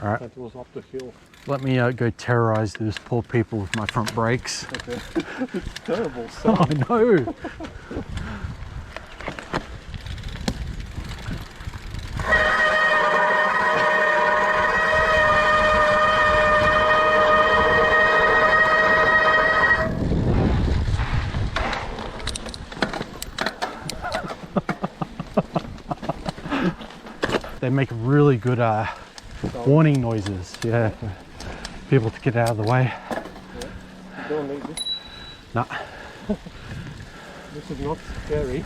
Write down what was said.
Alright. That was up the hill. Let me go terrorize those poor people with my front brakes. Okay. It's terrible Oh, sound. I know. They make really good warning noises, yeah, for people to get out of the way. Yeah. You don't need this. Nah. This is not scary.